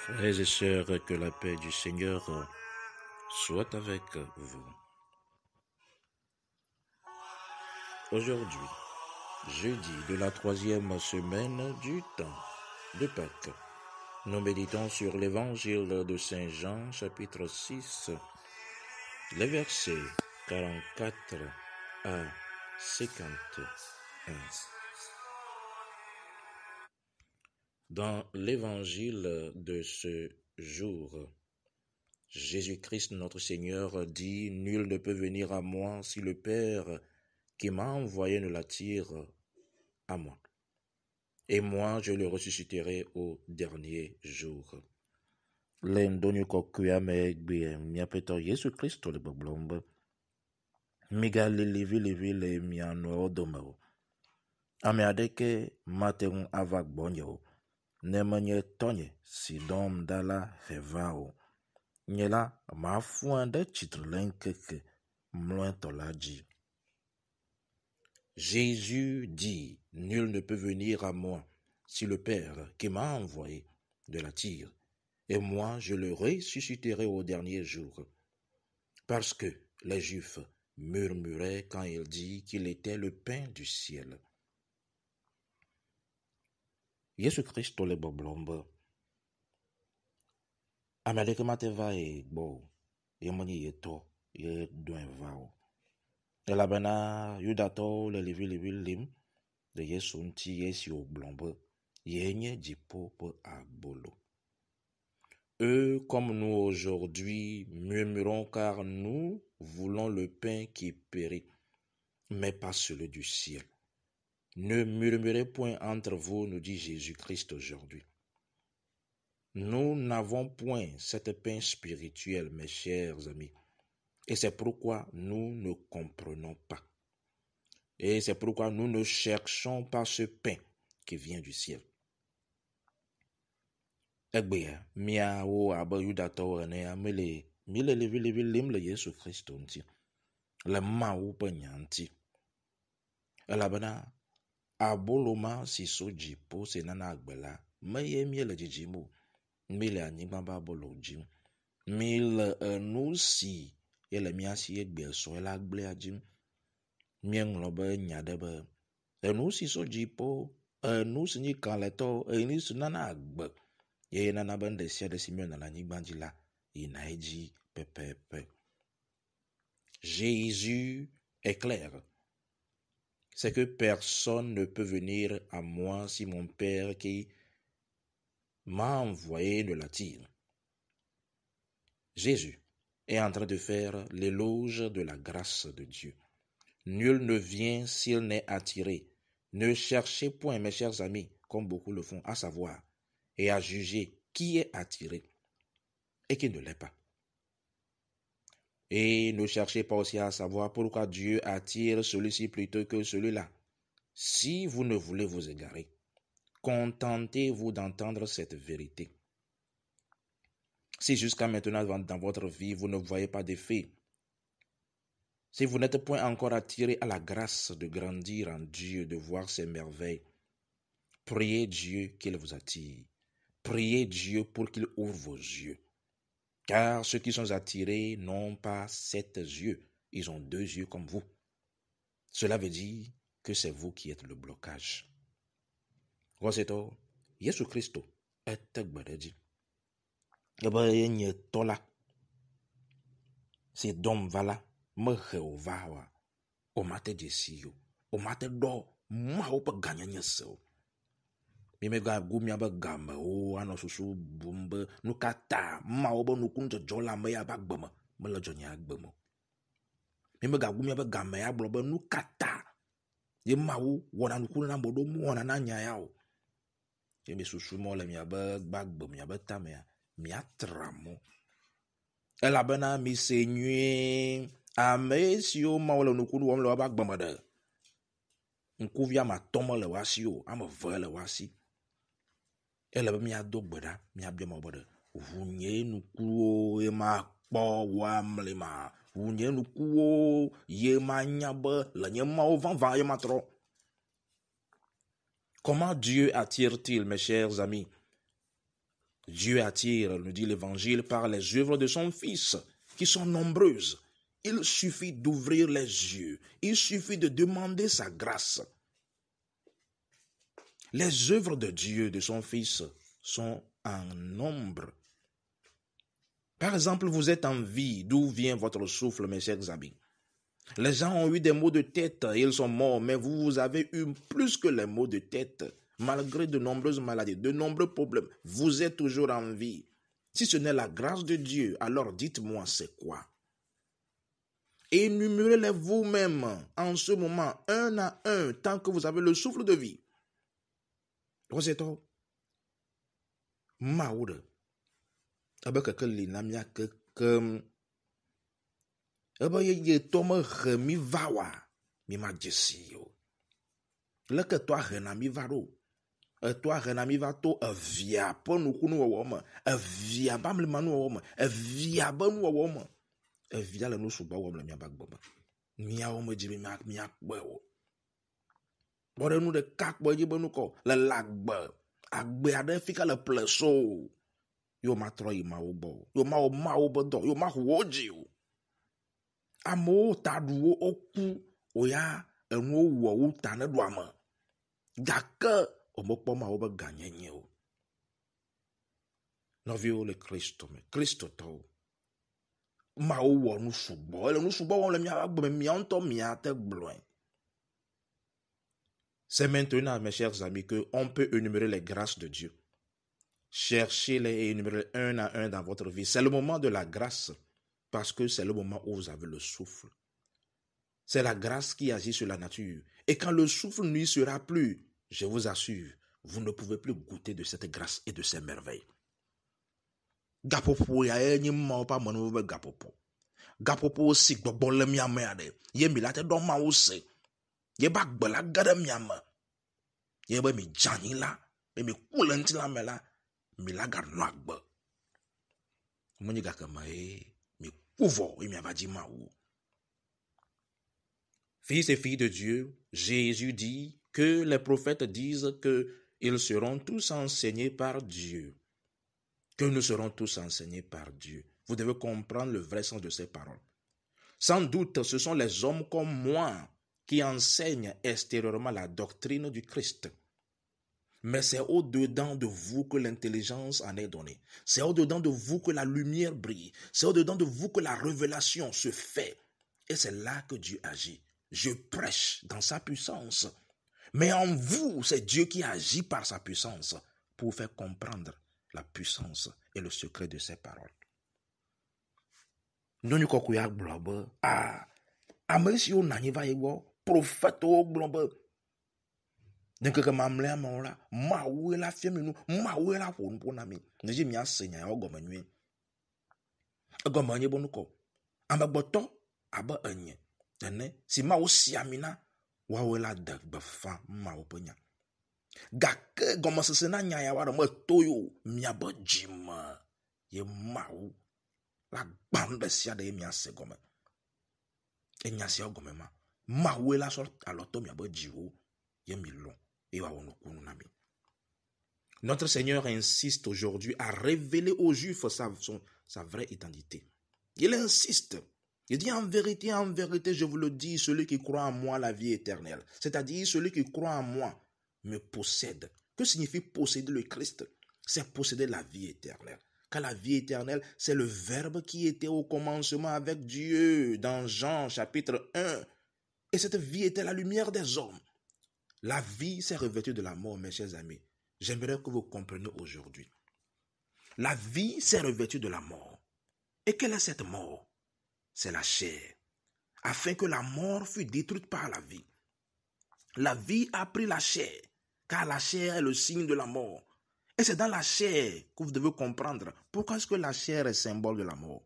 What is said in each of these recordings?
Frères et sœurs, que la paix du Seigneur soit avec vous. Aujourd'hui, jeudi de la 3e semaine du temps de Pâques, nous méditons sur l'évangile de Saint Jean, chapitre 6, les versets 44 à 51. Dans l'évangile de ce jour, Jésus-Christ notre Seigneur dit « Nul ne peut venir à moi si le Père qui m'a envoyé ne l'attire à moi. Et moi, je le ressusciterai au dernier jour. » L'endonyo kokuya megbe miapeto Yesu Kristo le boblombe. Miga levi le miano odomao. Ame adeke matengu avak bonyo. Nemenye tonye sidom dala hevao. Nyela ma fouan de titre l'enkeke mloin tolaji. Jésus dit, nul ne peut venir à moi si le Père qui m'a envoyé ne l'attire, et moi je le ressusciterai au dernier jour. Parce que les Juifs murmuraient quand il dit qu'il était le pain du ciel. Jésus Christ le boblombe. Amaleke mateva e bo, yemoni yeto, ye doen vao. Elabana yudato le livi lim, de yesunti yesi o blombe, yenye dipo pe abolo. Eux, comme nous aujourd'hui, murmurons car nous voulons le pain qui périt, mais pas celui du ciel. Ne murmurez point entre vous, nous dit Jésus-Christ aujourd'hui. Nous n'avons point cette pain spirituelle, mes chers amis, et c'est pourquoi nous ne comprenons pas. Et c'est pourquoi nous ne cherchons pas ce pain qui vient du ciel. Egbea, miawo abe yudato ene mile levi lim le Yesu Christo nti. Le mawu pe nyanti. Elabena aboloma si soji po se nana agbela. Meye miele jijimo. Mile anyigba ba bolo jim. Mile enusi ele miasi egbe so ela gble ajim. Mien lobe nyadebe. Enusi soji po enusi ni kanleto enusi nana agbe. Ye nana bende sia de Simeon na nyigbanji la inaiji pepepe. Jésus est clair. C'est que personne ne peut venir à moi si mon Père qui m'a envoyé ne l'attire. Jésus est en train de faire l'éloge de la grâce de Dieu. Nul ne vient s'il n'est attiré. Ne cherchez point, mes chers amis, comme beaucoup le font, à savoir et à juger qui est attiré et qui ne l'est pas. Et ne cherchez pas aussi à savoir pourquoi Dieu attire celui-ci plutôt que celui-là. Si vous ne voulez vous égarer, contentez-vous d'entendre cette vérité. Si jusqu'à maintenant dans votre vie, vous ne voyez pas d'effet, si vous n'êtes point encore attiré à la grâce de grandir en Dieu, de voir ses merveilles, priez Dieu qu'il vous attire. Priez Dieu pour qu'il ouvre vos yeux. Car ceux qui sont attirés n'ont pas 7 yeux, ils ont 2 yeux comme vous. Cela veut dire que c'est vous qui êtes le blocage. Roseto, Yesu Christo, est gbadedi. Eba yenye tola. C'est dom vala, me heovawa. O mate jesio, o mate do, ma opa ganyanya seo. Mime ga gumya ba gamba o ano susu bumbe nukata ma obo nukunjo jola me ya ba gbema me la jonya gbemo. Mime ga gumya ba gamba ya blobe nukata ye mawu wona nukuna na bodo mu wona na nya ya o. Ye me susu mo le mia ba gbagbe mia ba tamea mia tramo. Ela bena mi senue ame si o ma wala nukunu wom le ba gbema de. Nkuvia ma tomo le wasi o ama ve le wasi. Ele be mia do gbeda mia bia ma bode vunye nukuo e ma kpo wa mlema vunye nukuo ye ma nyabe la nye ma o van ye ma tro. Comment Dieu attire-t-il, mes chers amis? Dieu attire, nous dit l'Évangile, par les œuvres de son Fils, qui sont nombreuses. Il suffit d'ouvrir les yeux. Il suffit de demander sa grâce. Les œuvres de Dieu, de son Fils, sont en nombre. Par exemple, vous êtes en vie. D'où vient votre souffle, mes chers amis? Les gens ont eu des maux de tête, ils sont morts, mais vous avez eu plus que les maux de tête. Malgré de nombreuses maladies, de nombreux problèmes, vous êtes toujours en vie. Si ce n'est la grâce de Dieu, alors dites-moi c'est quoi? Énumérez-les vous-même en ce moment, un à un, tant que vous avez le souffle de vie. Roseto, maoude, abekeke linamia kekem, ye tome remi vawa, mi ma jesio. Leke toi renami varo. Toi renami vato via ponu kunu wawoma, via bamle manu wawoma, via banu wawoma, via le no suba wawoma mi abagbaba. Mi awoma jibi mi akbewo. Bore nu de kakbo jibe nu ko le lagbe. Agbe ade fika le pleso. Yo ma tro yi ma obo. Yo ma obo do, yo ma hoji o. Amo tadu oku oya enu wo u tane do ama. Gake omokpo ma obo ganyenye o. Novio le Kristo to. Ma o wo nu subo, ele nu subo won le mi agbe mi anto mi ate bloin. C'est maintenant, mes chers amis, qu'on peut énumérer les grâces de Dieu. Cherchez-les et énumérez un à un dans votre vie. C'est le moment de la grâce, parce que c'est le moment où vous avez le souffle. C'est la grâce qui agit sur la nature. Et quand le souffle n'y sera plus, je vous assure, vous ne pouvez plus goûter de cette grâce et de ces merveilles. Gapopo ya enyi mma pa manu be gapopo. Gapopo si gbogbo le miame ade. Ye mi late don ma wo se. Ye ba gbela gada miama. Ye ba mi jani la, mi kulenti la mela, mi la ga no agba. Moni ga kama mi kuvo mi abaji ma wo. Fils et filles de Dieu, Jésus dit que les prophètes disent que ils seront tous enseignés par Dieu. Que nous serons tous enseignés par Dieu. Vous devez comprendre le vrai sens de ces paroles. Sans doute, ce sont les hommes comme moi qui enseignent extérieurement la doctrine du Christ. Mais c'est au-dedans de vous que l'intelligence en est donnée. C'est au-dedans de vous que la lumière brille. C'est au-dedans de vous que la révélation se fait. Et c'est là que Dieu agit. Je prêche dans sa puissance. Mais en vous, c'est Dieu qui agit par sa puissance pour vous faire comprendre la puissance et le secret de ses paroles. Nous kokuya globe amesio naniva yego prophète o globe. Donc que mamle amora mawe la fiemenu mawe la fon ponami. Neji mi asenya o gomenwe. Gomenye bonuko. Ambagboto aba enye. Tene si ma o siamina wawe la dagbefa ma o ponya. Gake gomosese na nya ya wara mo toyo mi aba jima ye mawo la bambe sia de mi ase gome. Enya sia gome ma we la so aloto mi aba jiwo ye mi lon e wa wono kunu na mi. Notre Seigneur insiste aujourd'hui à révéler aux Juifs sa vraie identité. Il insiste. Il dit en vérité, je vous le dis, celui qui croit en moi la vie éternelle. C'est-à-dire celui qui croit en moi me possède. Que signifie posséder le Christ? C'est posséder la vie éternelle. Car la vie éternelle, c'est le Verbe qui était au commencement avec Dieu dans Jean chapitre 1. Et cette vie était la lumière des hommes. La vie s'est revêtue de la mort, mes chers amis. J'aimerais que vous compreniez aujourd'hui. La vie s'est revêtue de la mort. Et quelle est cette mort? C'est la chair. Afin que la mort fût détruite par la vie. La vie a pris la chair, car la chair est le signe de la mort. Et c'est dans la chair que vous devez comprendre pourquoi est-ce que la chair est symbole de la mort.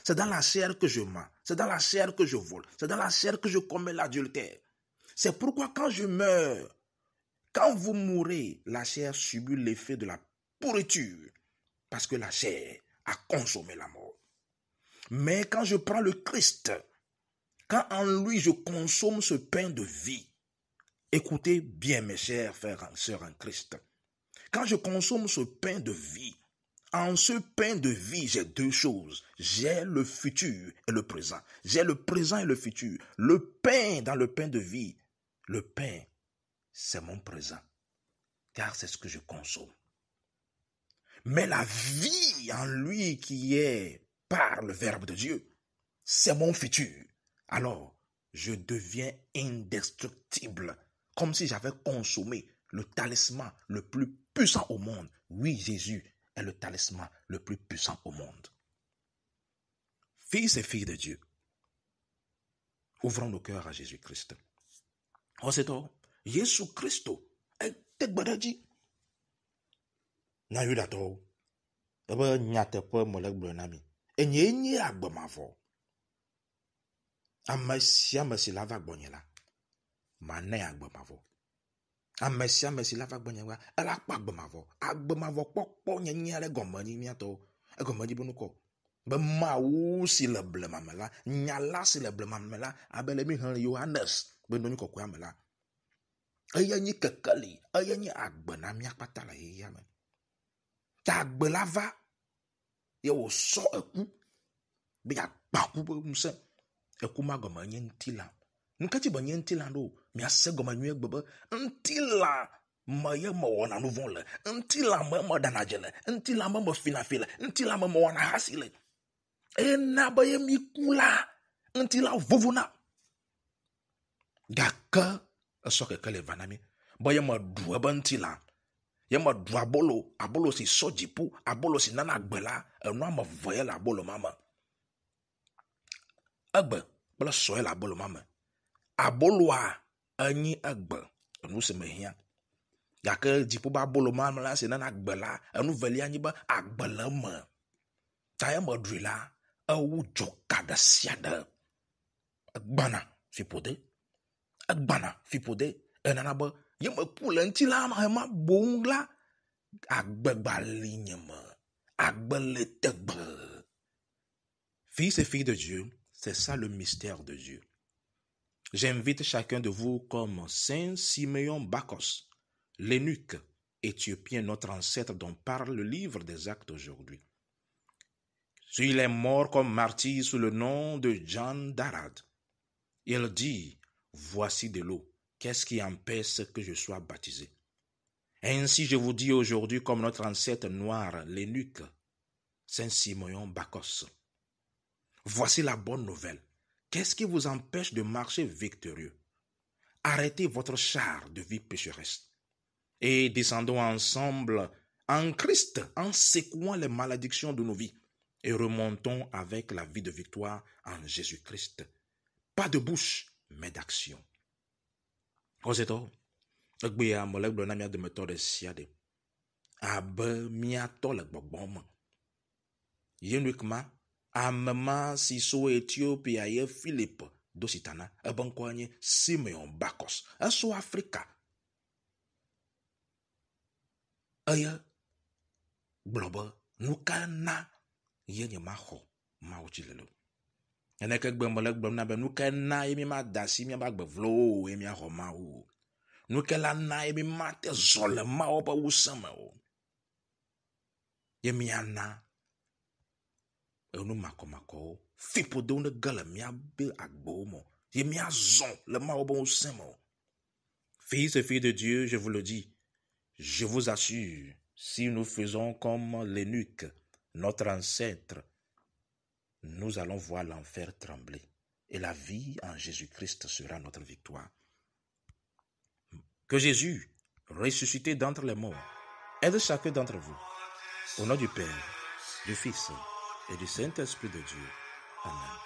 C'est dans la chair que je mens, c'est dans la chair que je vole, c'est dans la chair que je commets l'adultère. C'est pourquoi quand je meurs, quand vous mourrez, la chair subit l'effet de la pourriture, parce que la chair a consommé la mort. Mais quand je prends le Christ, quand en lui je consomme ce pain de vie, écoutez bien mes chers frères et sœurs en Christ, quand je consomme ce pain de vie, En ce pain de vie, j'ai deux choses. J'ai le futur et le présent. J'ai le présent et le futur. Le pain dans le pain de vie. Le pain, c'est mon présent. Car c'est ce que je consomme. Mais la vie en lui qui est par le Verbe de Dieu, c'est mon futur. Alors, je deviens indestructible. Comme si j'avais consommé le talisman le plus puissant au monde. Oui, Jésus est le talisman le plus puissant au monde. Fils et filles de Dieu, ouvrons nos cœurs à Jésus-Christ. Oh, c'est tout. Jésus-Christ est gbadaji. Na yuda to. Ebe nyate pe molek blonami. Enye agbemavo. Amesi lava gbonyela. Mane agbemavo. Amesi lava gbonyela. Ela pa agbemavo. Agbemavo pokpo nyenye le gomani miato. E gomani bunuko. Be mawu si le blemamela. Nyala si le blemamela. Abele mi han Yohanes. Be noni kokwa mela. Eye nyi kekeli. Eye nyi agbena miakpata la yeyame. Ta agbelava. Ye wo so eku. Be ya baku be mse. Eku ma goma nye ntila. Nkati ba nye ntila no. Mi ase goma nye gbebe. Ntila ma ye ma wana nouvon le. Ntila ma danajele. Ntila ma finafile. Ntila ma wana hasile. E na ba ye mi kula. Ntila vovona. Gaka. Esoke kele vanami. Ba ye ma duwe ba ntila. Ye ma du abolo. Abolo si sojipu. Abolo si nana gbela. Enwa ma voye la abolo mama. Agbe. Bala soye la abolo mama. Abolo a. Anyi agbe. Enu se mehia. Gake jipu ba abolo mama la si nana gbela. Enu veli anyi ba agbela ma. Ta ye ma drila. Ewu joka da siada. Agbana. Fipode. Agbana. Fipode. Enana ba. Ye me kule ntila ma. Ye ma bon la. Agbe balinye ma. Agbe letegbe. Fils et filles de Dieu, c'est ça le mystère de Dieu. J'invite chacun de vous comme Saint Simeon Bakos, l'eunuque éthiopien, notre ancêtre dont parle le livre des Actes aujourd'hui. Il est mort comme martyr sous le nom de John Darad. Il dit, voici de l'eau, qu'est-ce qui empêche que je sois baptisé? Ainsi je vous dis aujourd'hui comme notre ancêtre noir, l'eunuque, Saint Simeon Bakos. Voici la bonne nouvelle. Qu'est-ce qui vous empêche de marcher victorieux? Arrêtez votre char de vie pécheresse et descendons ensemble en Christ en secouant les malédictions de nos vies et remontons avec la vie de victoire en Jésus-Christ. Pas de bouche, mais d'action. Oseto, egbeya molek blona mia de méthode siade. Abe miato le gbobom. Yenukma amema siso Ethiopia ye Philippe dositana ebankwanye Simeon Bakos aso Africa. Aya globa nukana yenye maho mauchilelo. Eneke gbembolek blomna be nukana yemi ma dasi mi ba gbevlo yemi ho mau. Nukela na yemi ma te zole ma opa usama o. Yemi ana enu mako fipo de une gala mia be agbomo ye mia zon le ma bon semo. Fils et filles de Dieu, je vous le dis, je vous assure, si nous faisons comme l'eunuque, notre ancêtre, nous allons voir l'enfer trembler et la vie en Jésus-Christ sera notre victoire. Que Jésus, ressuscité d'entre les morts, aide chacun d'entre vous. Au nom du Père, du Fils et du Saint-Esprit de Dieu. Amen.